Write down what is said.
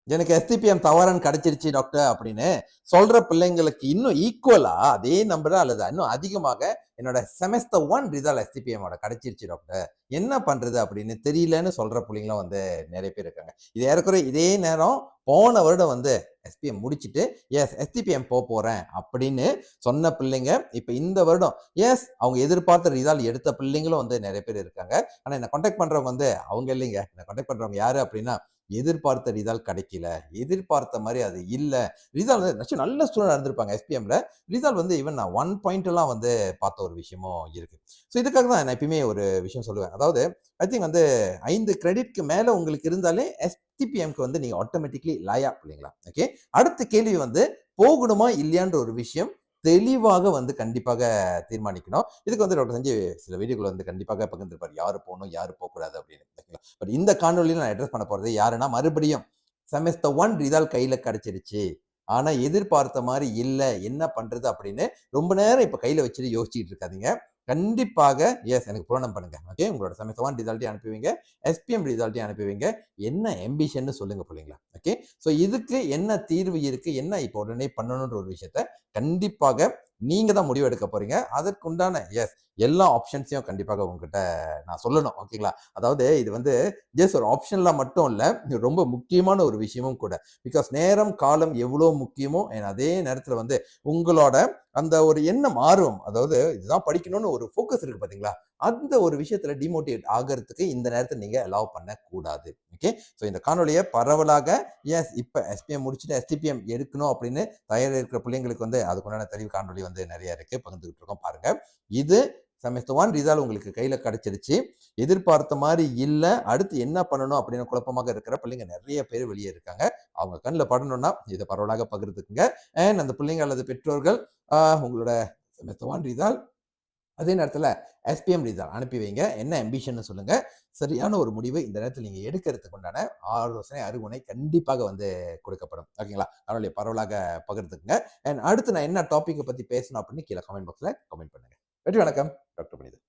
எனக்கு எஸ்டிபிஎம் தவறான்னு கிடைச்சிருச்சு டாக்டர் அப்படின்னு சொல்ற பிள்ளைங்களுக்கு இன்னும் ஈக்குவலா அதே நம்பரா அல்லது இன்னும் அதிகமாக என்னோட செமஸ்டர் 1 ரிசல்ட் எஸ்டிபிஎம்மோட கிடைச்சிருச்சு டாக்டர், என்ன பண்றது அப்படின்னு தெரியலன்னு சொல்ற பிள்ளைங்களும் வந்து நிறைய பேர் இருக்காங்க. இது ஏறக்குறைய இதே நேரம் போன வருடம் வந்து எஸ்பிஎம் முடிச்சுட்டு எஸ்டிபிஎம் போறேன் அப்படின்னு சொன்ன பிள்ளைங்க இப்ப இந்த வருடம் அவங்க எதிர்பார்த்த ரிசல்ட் எடுத்த பிள்ளைங்களும் வந்து நிறைய பேர் இருக்காங்க. ஆனா என்ன கான்டாக்ட் பண்றவங்க வந்து அவங்க இல்லைங்க. என்ன கான்டாக்ட் பண்றவங்க யாரு அப்படின்னா, எதிர்பார்த்த ரிசல்ட் கிடைக்கல, எதிர்பார்த்த மாதிரி அது இல்ல. ரிசல்ட் வந்து நல்ல ஸ்டூடெண்ட் இருந்திருப்பாங்க எஸ்பிஎம்ல. ரிசல்ட் வந்து ஈவன் நான் 1 பாயிண்ட் எல்லாம் வந்து பார்த்த ஒரு விஷயமும் இருக்கு. ஸோ இதுக்காக தான் நான் எப்பயுமே ஒரு விஷயம் சொல்லுவேன். அதாவது ஐ திங்க் வந்து 5 கிரெடிட்க்கு மேல உங்களுக்கு இருந்தாலே எஸ்டிபிஎம்க்கு வந்து நீங்க ஆட்டோமேட்டிக்லி லாயக் இல்லைங்களா? ஓகே. அடுத்த கேள்வி வந்து போகணுமா இல்லையான்ற ஒரு விஷயம் தெளிவாக வந்து கண்டிப்பாக தீர்மானிக்கணும். இதுக்கு வந்து டாக்டர் சஞ்சய் சில வீடியோக்கள் வந்து கண்டிப்பாக பகிர்ந்திருப்பார். யாரு போகணும், யாரு போகக்கூடாது அப்படின்னு. ஓகேங்களா? பட் இந்த காணொலியில நான் அட்ரஸ் பண்ண போறது யாருன்னா, மறுபடியும் செமஸ்டர் 1 ரிசல்ட் கையில கிடைச்சிருச்சு. ஆனா எதிர்பார்த்த மாதிரி இல்ல. என்ன பண்றது அப்படின்னு ரொம்ப நேரம் இப்ப கையில வச்சுட்டு யோசிச்சுட்டு இருக்காதீங்க. கண்டிப்பாக எனக்கு புராணம் பண்ணுங்க. ஓகே. உங்களோட செமஸ்டர் 1 ரிசல்ட்டையும் அனுப்புவீங்க. எஸ்பிஎம் ரிசல்ட்டையும் அனுப்புவீங்க. என்ன ஆம்பிஷன்னு சொல்லுங்க பிள்ளைங்களா. ஓகே. ஸோ இதுக்கு என்ன தீர்வு இருக்கு? என்ன இப்போ உடனே பண்ணணுன்ற ஒரு விஷயத்த கண்டிப்பாக நீங்க தான் முடிவு எடுக்க போறீங்க. அதற்குண்டான எல்லா ஆப்ஷன்ஸையும் கண்டிப்பாக உங்ககிட்ட நான் சொல்லணும். ஓகேங்களா? அதாவது இது வந்து ஜஸ்ட் ஒரு ஆப்ஷன்ல மட்டும் இல்ல. இது ரொம்ப முக்கியமான ஒரு விஷயமும் கூட. பிகாஸ் நேரம், காலம் எவ்வளோ முக்கியமோ அதே நேரத்துல வந்து உங்களோட அந்த ஒரு எண்ணம் ஆர்வம், அதாவது இதுதான் படிக்கணும்னு ஒரு ஃபோக்கஸ் இருக்கு பாத்தீங்களா? அந்த ஒரு விஷயத்துல டிமோட்டிவேட் ஆகிறதுக்கு இந்த நேரத்தை நீங்க அலோவ் பண்ணக்கூடாது. ஓகே. ஸோ இந்த காணொலியை பரவலாக இப்ப எஸ்பிஎம் முடிச்சுட்டு எஸ்டிபிஎம் எடுக்கணும் அப்படின்னு தயார் இருக்கிற பிள்ளைங்களுக்கு வந்து அதுக்குண்டான தெளிவு காணொலி வந்து நிறைய இருக்கு, பகிர்ந்துகிட்டு இருக்கோம் பாருங்க. இது செமஸ்டர் 1 ரிசல்ட் உங்களுக்கு கையில கிடைச்சிருச்சு. எதிர்பார்த்த மாதிரி இல்ல. அடுத்து என்ன பண்ணணும் அப்படின்னு குழப்பமாக இருக்கிற பிள்ளைங்க நிறைய பேர் வெளியே இருக்காங்க. அவங்க கண்ணில் படணும்னா இதை பரவலாக பகிர்ந்துக்குங்க. அண்ட் அந்த பிள்ளைங்க அல்லது பெற்றோர்கள் உங்களோட செமஸ்டர் 1 ரிசல்ட் அதே நேரத்தில் எஸ்பிஎம் ரிசல்ட் அனுப்பி வைங்க. என்ன ஆம்பிஷன் சொல்லுங்க. சரியான ஒரு முடிவு இந்த நேரத்தில் நீங்க எடுக்கிறதுக்கு உண்டான ஆலோசனை, அறிவுரை கண்டிப்பாக வந்து கொடுக்கப்படும். ஓகேங்களா? அதனால பரவலாக பகிர்ந்துக்குங்க. அண்ட் அடுத்து நான் என்ன டாபிக்கை பத்தி பேசணும் அப்படின்னு கீழே கமெண்ட் பாக்ஸ்ல கமெண்ட் பண்ணுங்க. வெற்றி வணக்கம். டாக்டர் புனிதன்.